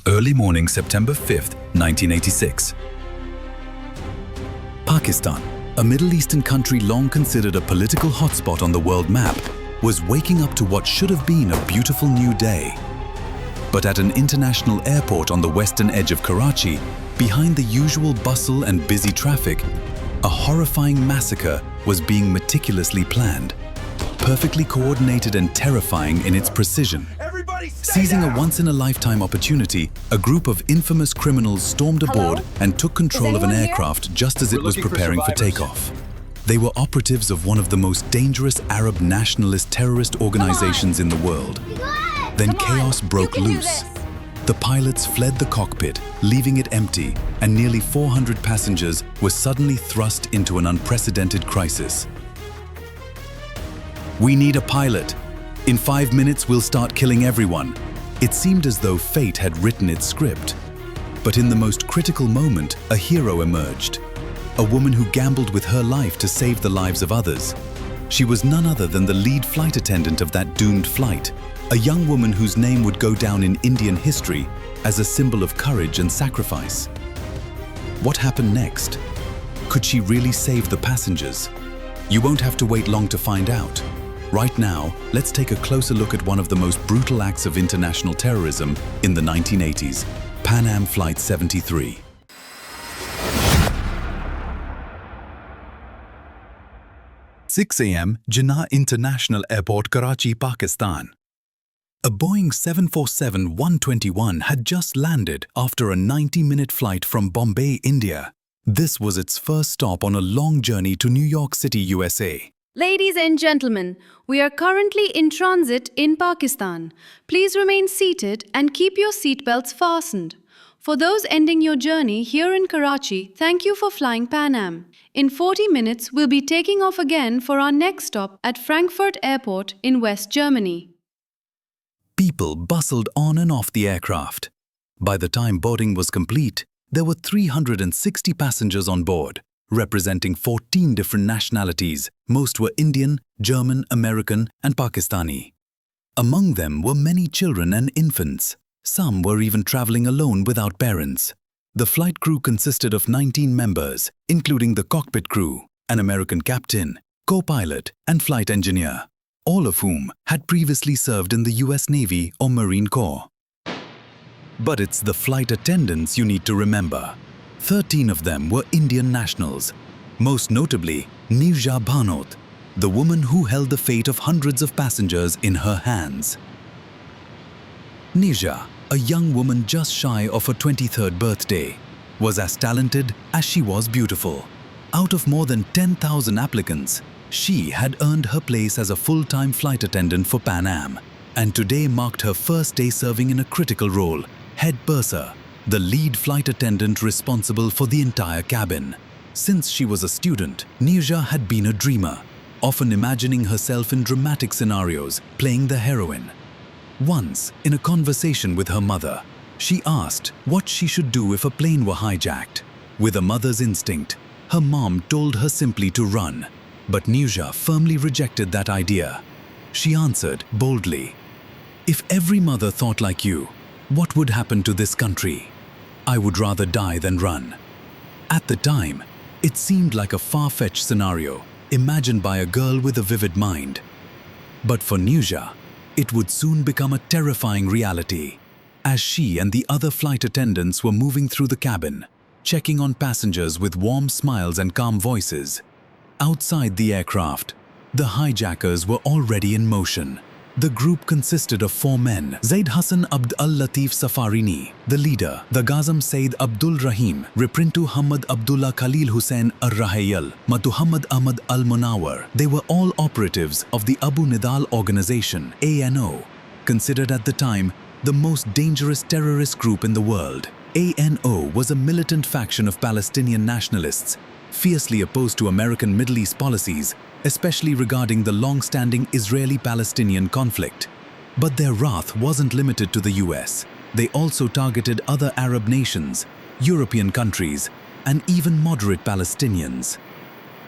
Early morning, September 5th, 1986. Pakistan, a Middle Eastern country long considered a political hotspot on the world map, was waking up to what should have been a beautiful new day. But at an international airport on the western edge of Karachi, behind the usual bustle and busy traffic, a horrifying massacre was being meticulously planned, perfectly coordinated and terrifying in its precision. Seizing a once-in-a-lifetime opportunity, a group of infamous criminals stormed aboard and took control of an aircraft just as it was preparing for takeoff. They were operatives of one of the most dangerous Arab nationalist terrorist organizations in the world. Then chaos broke loose. The pilots fled the cockpit, leaving it empty, and nearly 400 passengers were suddenly thrust into an unprecedented crisis. "We need a pilot. In 5 minutes, we'll start killing everyone." It seemed as though fate had written its script. But in the most critical moment, a hero emerged. A woman who gambled with her life to save the lives of others. She was none other than the lead flight attendant of that doomed flight, a young woman whose name would go down in Indian history as a symbol of courage and sacrifice. What happened next? Could she really save the passengers? You won't have to wait long to find out. Right now, let's take a closer look at one of the most brutal acts of international terrorism in the 1980s, Pan Am Flight 73. "6 a.m. Jinnah International Airport, Karachi, Pakistan. A Boeing 747-121 had just landed after a 90-minute flight from Bombay, India. This was its first stop on a long journey to New York City, USA. Ladies and gentlemen, we are currently in transit in Pakistan. Please remain seated and keep your seatbelts fastened. For those ending your journey here in Karachi, thank you for flying Pan Am. In 40 minutes, we'll be taking off again for our next stop at Frankfurt Airport in West Germany." People bustled on and off the aircraft. By the time boarding was complete, there were 360 passengers on board, representing 14 different nationalities. Most were Indian, German, American, and Pakistani. Among them were many children and infants. Some were even traveling alone without parents. The flight crew consisted of 19 members, including the cockpit crew, an American captain, co-pilot, and flight engineer, all of whom had previously served in the US Navy or Marine Corps. But it's the flight attendants you need to remember. 13 of them were Indian nationals, most notably Neerja Bhanot, the woman who held the fate of hundreds of passengers in her hands. Neerja, a young woman just shy of her 23rd birthday, was as talented as she was beautiful. Out of more than 10,000 applicants, she had earned her place as a full-time flight attendant for Pan Am, and today marked her first day serving in a critical role, head purser, the lead flight attendant responsible for the entire cabin. Since she was a student, Neerja had been a dreamer, often imagining herself in dramatic scenarios, playing the heroine. Once, in a conversation with her mother, she asked what she should do if a plane were hijacked. With a mother's instinct, her mom told her simply to run, but Neerja firmly rejected that idea. She answered boldly, "If every mother thought like you, what would happen to this country? I would rather die than run." At the time, it seemed like a far-fetched scenario, imagined by a girl with a vivid mind. But for Neerja, it would soon become a terrifying reality, as she and the other flight attendants were moving through the cabin, checking on passengers with warm smiles and calm voices. Outside the aircraft, the hijackers were already in motion. The group consisted of 4 men: Zaid Hassan Abd al-Latif Safarini, the leader; the Ghazam Said Abdul Rahim, Riprintu Hamad Abdullah Khalil Hussein Ar-Rahayal, Matuhammad Ahmad al-Munawar. They were all operatives of the Abu Nidal Organization, ANO, considered at the time the most dangerous terrorist group in the world. ANO was a militant faction of Palestinian nationalists, fiercely opposed to American Middle East policies, especially regarding the long-standing Israeli-Palestinian conflict. But their wrath wasn't limited to the US. They also targeted other Arab nations, European countries, and even moderate Palestinians.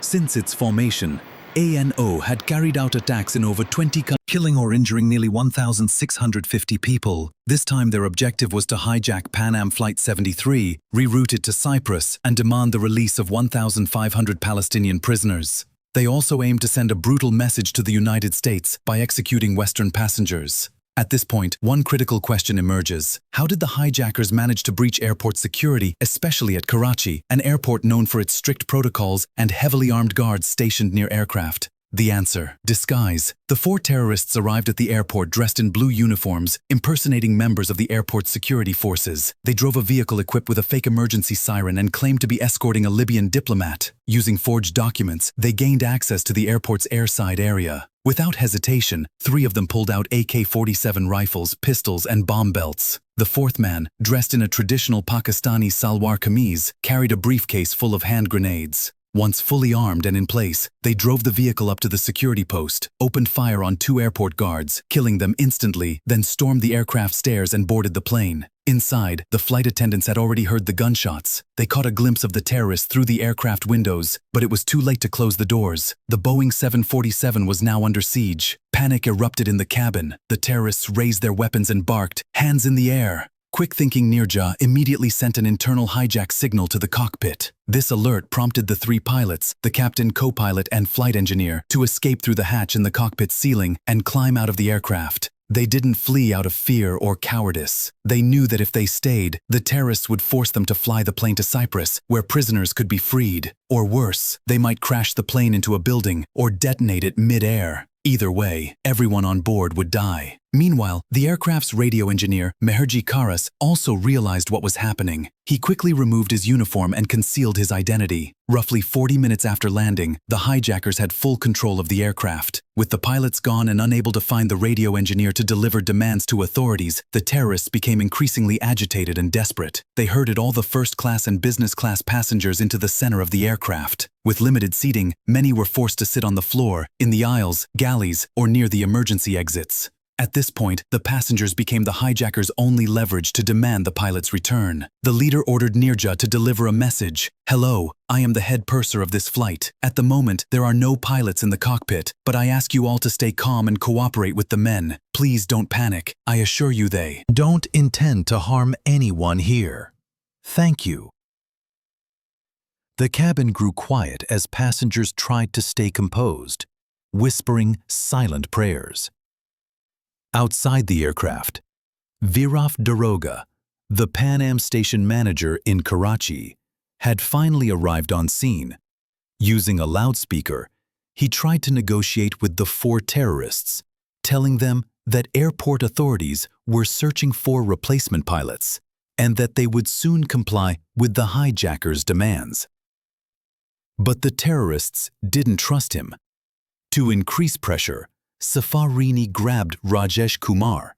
Since its formation, ANO had carried out attacks in over 20 countries, killing or injuring nearly 1,650 people. This time their objective was to hijack Pan Am Flight 73, rerouted to Cyprus, and demand the release of 1,500 Palestinian prisoners. They also aimed to send a brutal message to the United States by executing Western passengers. At this point, one critical question emerges. How did the hijackers manage to breach airport security, especially at Karachi, an airport known for its strict protocols and heavily armed guards stationed near aircraft? The answer: disguise. The 4 terrorists arrived at the airport dressed in blue uniforms, impersonating members of the airport's security forces. They drove a vehicle equipped with a fake emergency siren and claimed to be escorting a Libyan diplomat. Using forged documents, they gained access to the airport's airside area. Without hesitation, 3 of them pulled out AK-47 rifles, pistols, and bomb belts. The 4th man, dressed in a traditional Pakistani salwar kameez, carried a briefcase full of hand grenades. Once fully armed and in place, they drove the vehicle up to the security post, opened fire on 2 airport guards, killing them instantly, then stormed the aircraft stairs and boarded the plane. Inside, the flight attendants had already heard the gunshots. They caught a glimpse of the terrorists through the aircraft windows, but it was too late to close the doors. The Boeing 747 was now under siege. Panic erupted in the cabin. The terrorists raised their weapons and barked, "Hands in the air!" Quick-thinking Neerja immediately sent an internal hijack signal to the cockpit. This alert prompted the 3 pilots, the captain, co-pilot, and flight engineer, to escape through the hatch in the cockpit ceiling and climb out of the aircraft. They didn't flee out of fear or cowardice. They knew that if they stayed, the terrorists would force them to fly the plane to Cyprus, where prisoners could be freed. Or worse, they might crash the plane into a building or detonate it mid-air. Either way, everyone on board would die. Meanwhile, the aircraft's radio engineer, Meherji Karas, also realized what was happening. He quickly removed his uniform and concealed his identity. Roughly 40 minutes after landing, the hijackers had full control of the aircraft. With the pilots gone and unable to find the radio engineer to deliver demands to authorities, the terrorists became increasingly agitated and desperate. They herded all the first-class and business-class passengers into the center of the aircraft. With limited seating, many were forced to sit on the floor, in the aisles, galleys, or near the emergency exits. At this point, the passengers became the hijackers' only leverage to demand the pilot's return. The leader ordered Neerja to deliver a message. "Hello, I am the head purser of this flight. At the moment, there are no pilots in the cockpit, but I ask you all to stay calm and cooperate with the men. Please don't panic. I assure you they don't intend to harm anyone here. Thank you." The cabin grew quiet as passengers tried to stay composed, whispering silent prayers. Outside the aircraft, Viraf Daroga, the Pan Am station manager in Karachi, had finally arrived on scene. Using a loudspeaker, he tried to negotiate with the 4 terrorists, telling them that airport authorities were searching for replacement pilots and that they would soon comply with the hijackers' demands. But the terrorists didn't trust him. To increase pressure, Safarini grabbed Rajesh Kumar,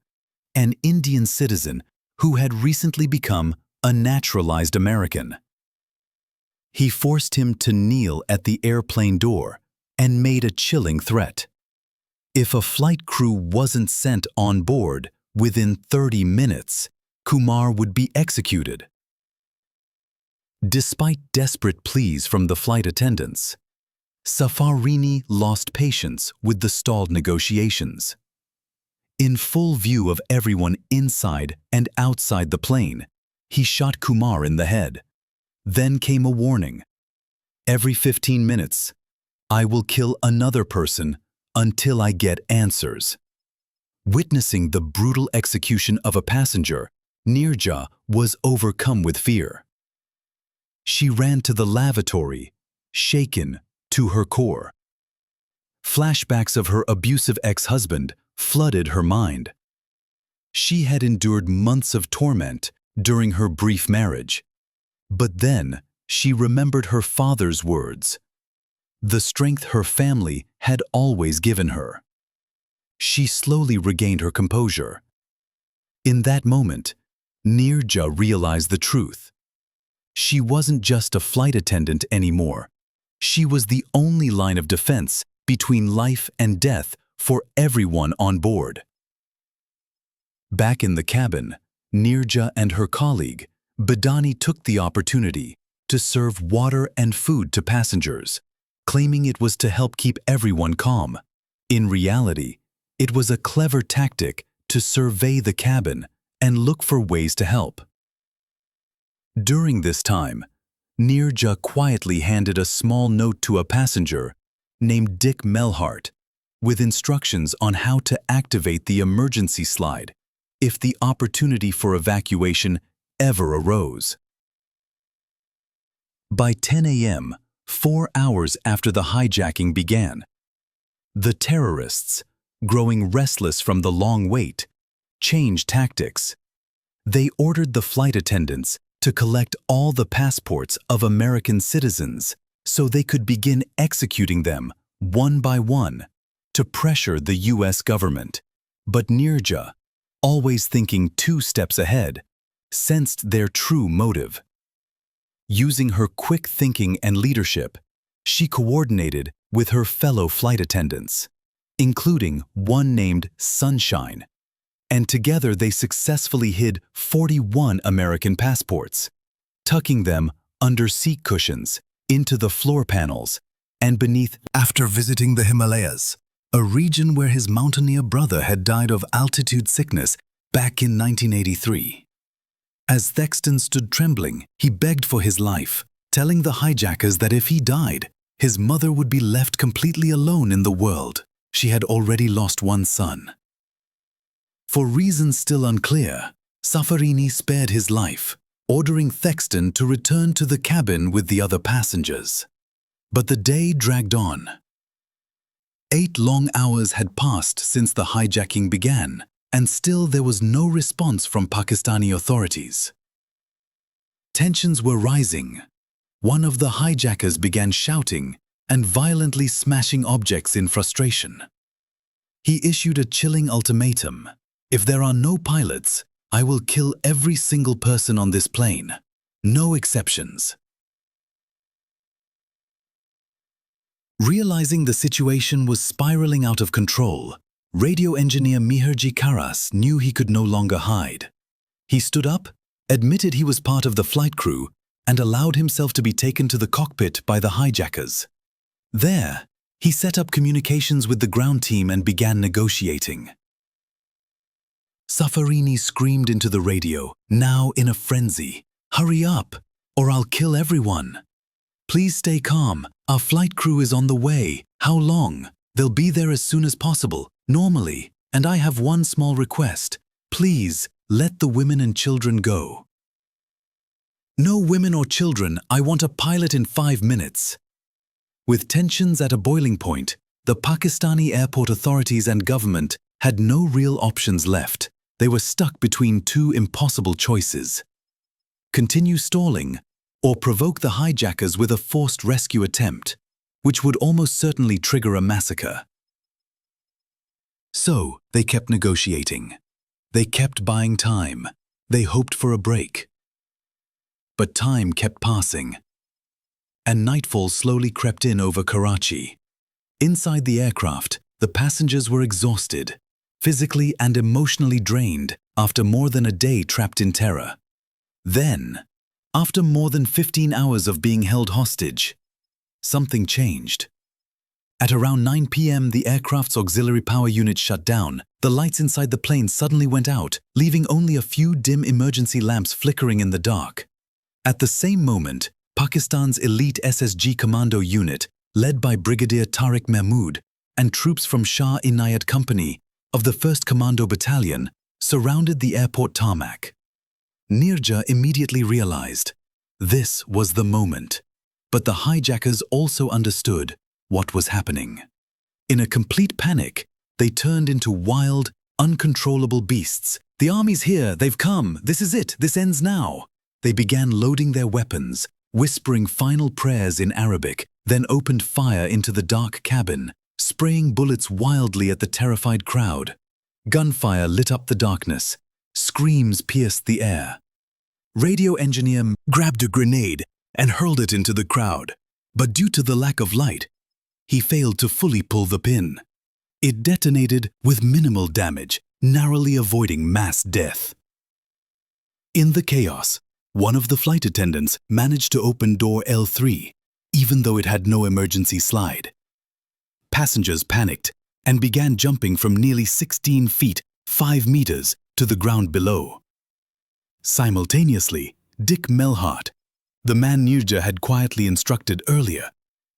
an Indian citizen who had recently become a naturalized American. He forced him to kneel at the airplane door and made a chilling threat. If a flight crew wasn't sent on board within 30 minutes, Kumar would be executed. Despite desperate pleas from the flight attendants, Safarini lost patience with the stalled negotiations. In full view of everyone inside and outside the plane, he shot Kumar in the head. Then came a warning. "Every 15 minutes, I will kill another person until I get answers." Witnessing the brutal execution of a passenger, Neerja was overcome with fear. She ran to the lavatory, shaken to her core. Flashbacks of her abusive ex-husband flooded her mind. She had endured months of torment during her brief marriage. But then she remembered her father's words, the strength her family had always given her. She slowly regained her composure. In that moment, Neerja realized the truth. She wasn't just a flight attendant anymore. She was the only line of defense between life and death for everyone on board. Back in the cabin, Neerja and her colleague, Badani, took the opportunity to serve water and food to passengers, claiming it was to help keep everyone calm. In reality, it was a clever tactic to survey the cabin and look for ways to help. During this time, Neerja quietly handed a small note to a passenger named Dick Melhart with instructions on how to activate the emergency slide if the opportunity for evacuation ever arose. By 10 a.m., 4 hours after the hijacking began, the terrorists, growing restless from the long wait, changed tactics. They ordered the flight attendants to collect all the passports of American citizens so they could begin executing them one by one to pressure the U.S. government. But Neerja, always thinking 2 steps ahead, sensed their true motive. Using her quick thinking and leadership, she coordinated with her fellow flight attendants, including one named Sunshine, and together they successfully hid 41 American passports, tucking them under seat cushions, into the floor panels, and beneath. After visiting the Himalayas, a region where his mountaineer brother had died of altitude sickness back in 1983. As Thexton stood trembling, he begged for his life, telling the hijackers that if he died, his mother would be left completely alone in the world. She had already lost one son. For reasons still unclear, Safarini spared his life, ordering Thexton to return to the cabin with the other passengers. But the day dragged on. 8 long hours had passed since the hijacking began, and still there was no response from Pakistani authorities. Tensions were rising. One of the hijackers began shouting and violently smashing objects in frustration. He issued a chilling ultimatum: "If there are no pilots, I will kill every single person on this plane. No exceptions." Realizing the situation was spiraling out of control, radio engineer Miherji Karas knew he could no longer hide. He stood up, admitted he was part of the flight crew, and allowed himself to be taken to the cockpit by the hijackers. There, he set up communications with the ground team and began negotiating. Safarini screamed into the radio, now in a frenzy, "Hurry up, or I'll kill everyone. Please stay calm. Our flight crew is on the way. How long? They'll be there as soon as possible, normally, and I have one small request. Please, let the women and children go." "No women or children. I want a pilot in 5 minutes." With tensions at a boiling point, the Pakistani airport authorities and government had no real options left. They were stuck between 2 impossible choices: continue stalling, or provoke the hijackers with a forced rescue attempt, which would almost certainly trigger a massacre. So, they kept negotiating. They kept buying time. They hoped for a break. But time kept passing, and nightfall slowly crept in over Karachi. Inside the aircraft, the passengers were exhausted, physically and emotionally drained after more than a day trapped in terror. Then, after more than 15 hours of being held hostage, something changed. At around 9 p.m., the aircraft's auxiliary power unit shut down. The lights inside the plane suddenly went out, leaving only a few dim emergency lamps flickering in the dark. At the same moment, Pakistan's elite SSG commando unit, led by Brigadier Tariq Mahmood and troops from Shah Inayat Company of the 1st Commando Battalion, surrounded the airport tarmac. Neerja immediately realized this was the moment, but the hijackers also understood what was happening. In a complete panic, they turned into wild, uncontrollable beasts. "The army's here, they've come, this is it, this ends now." They began loading their weapons, whispering final prayers in Arabic, then opened fire into the dark cabin, spraying bullets wildly at the terrified crowd. Gunfire lit up the darkness. Screams pierced the air. Radio engineer grabbed a grenade and hurled it into the crowd, but due to the lack of light, he failed to fully pull the pin. It detonated with minimal damage, narrowly avoiding mass death. In the chaos, one of the flight attendants managed to open door L3, even though it had no emergency slide. Passengers panicked and began jumping from nearly 16 feet, 5 meters, to the ground below. Simultaneously, Dick Melhart, the man Neerja had quietly instructed earlier,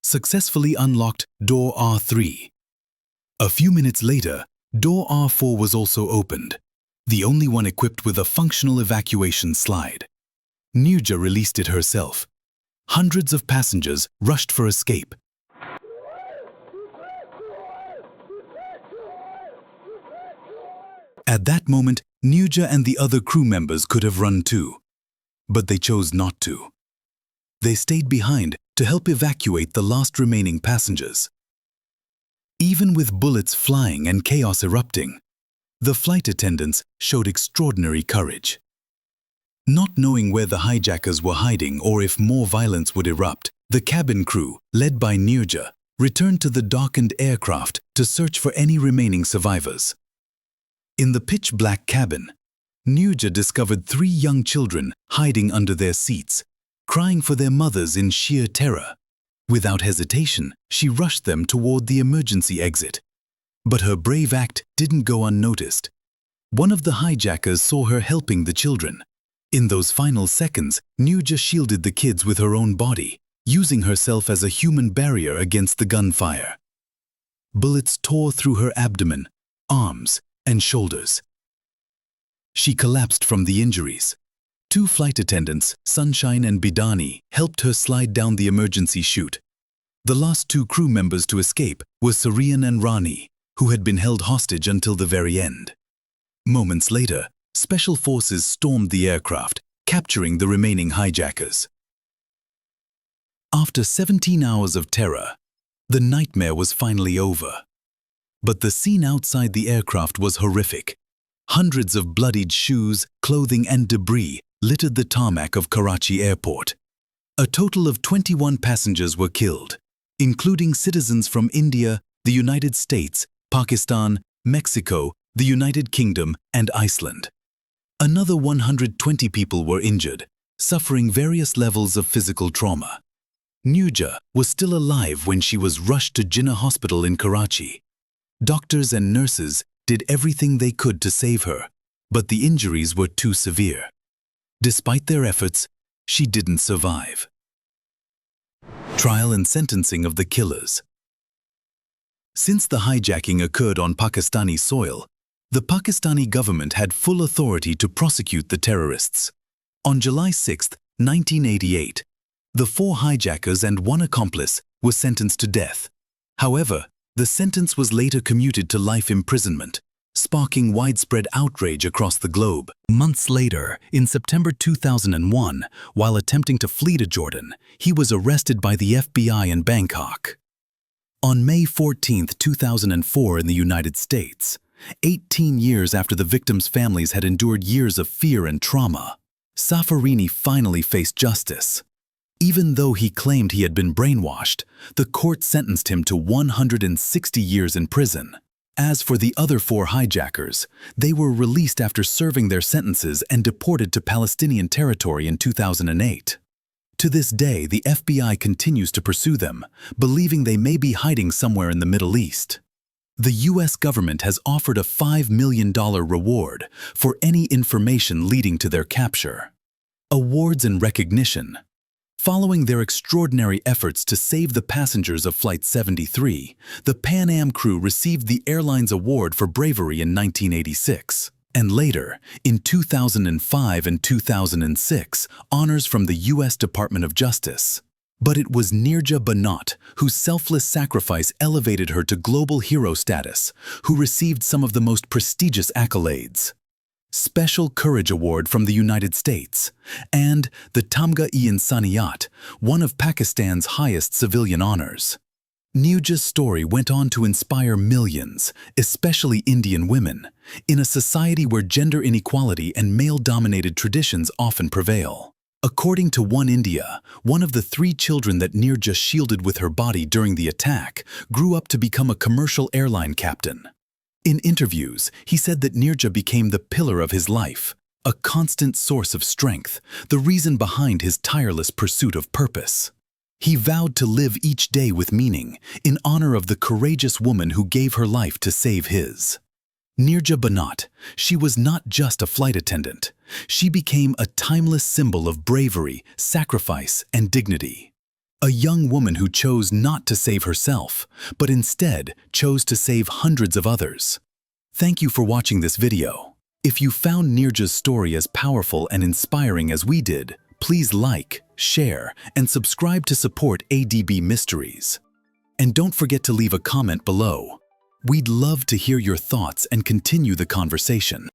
successfully unlocked door R3. A few minutes later, door R4 was also opened, the only one equipped with a functional evacuation slide. Neerja released it herself. Hundreds of passengers rushed for escape. At that moment, Neerja and the other crew members could have run too, but they chose not to. They stayed behind to help evacuate the last remaining passengers. Even with bullets flying and chaos erupting, the flight attendants showed extraordinary courage. Not knowing where the hijackers were hiding or if more violence would erupt, the cabin crew, led by Neerja, returned to the darkened aircraft to search for any remaining survivors. In the pitch-black cabin, Neerja discovered 3 young children hiding under their seats, crying for their mothers in sheer terror. Without hesitation, she rushed them toward the emergency exit. But her brave act didn't go unnoticed. One of the hijackers saw her helping the children. In those final seconds, Neerja shielded the kids with her own body, using herself as a human barrier against the gunfire. Bullets tore through her abdomen, arms, and shoulders. She collapsed from the injuries. 2 flight attendants, Sunshine and Bidani, helped her slide down the emergency chute. The last 2 crew members to escape were Sarian and Rani, who had been held hostage until the very end. Moments later, special forces stormed the aircraft, capturing the remaining hijackers. After 17 hours of terror, the nightmare was finally over. But the scene outside the aircraft was horrific. Hundreds of bloodied shoes, clothing, and debris littered the tarmac of Karachi airport. A total of 21 passengers were killed, including citizens from India, the United States, Pakistan, Mexico, the United Kingdom, and Iceland. Another 120 people were injured, suffering various levels of physical trauma. Neerja was still alive when she was rushed to Jinnah Hospital in Karachi. Doctors and nurses did everything they could to save her, but the injuries were too severe. Despite their efforts, she didn't survive. Trial and sentencing of the killers. Since the hijacking occurred on Pakistani soil, the Pakistani government had full authority to prosecute the terrorists. On July 6, 1988, the 4 hijackers and 1 accomplice were sentenced to death. However, the sentence was later commuted to life imprisonment, sparking widespread outrage across the globe. Months later, in September 2001, while attempting to flee to Jordan, he was arrested by the FBI in Bangkok. On May 14, 2004 in the United States, 18 years after the victims' families had endured years of fear and trauma, Safarini finally faced justice. Even though he claimed he had been brainwashed, the court sentenced him to 160 years in prison. As for the other 4 hijackers, they were released after serving their sentences and deported to Palestinian territory in 2008. To this day, the FBI continues to pursue them, believing they may be hiding somewhere in the Middle East. The U.S. government has offered a $5 million reward for any information leading to their capture. Awards and recognition. Following their extraordinary efforts to save the passengers of Flight 73, the Pan Am crew received the airline's award for bravery in 1986, and later, in 2005 and 2006, honors from the U.S. Department of Justice. But it was Neerja Bhanot whose selfless sacrifice elevated her to global hero status, who received some of the most prestigious accolades. Special Courage Award from the United States, and the Tamga-e-Insaniyat, one of Pakistan's highest civilian honors. Neerja's story went on to inspire millions, especially Indian women, in a society where gender inequality and male-dominated traditions often prevail. According to One India, one of the 3 children that Neerja shielded with her body during the attack grew up to become a commercial airline captain. In interviews, he said that Neerja became the pillar of his life, a constant source of strength, the reason behind his tireless pursuit of purpose. He vowed to live each day with meaning, in honor of the courageous woman who gave her life to save his. Neerja Bhanot, she was not just a flight attendant. She became a timeless symbol of bravery, sacrifice, and dignity. A young woman who chose not to save herself, but instead chose to save hundreds of others. Thank you for watching this video. If you found Neerja's story as powerful and inspiring as we did, please like, share, and subscribe to support ADB Mysteries. And don't forget to leave a comment below. We'd love to hear your thoughts and continue the conversation.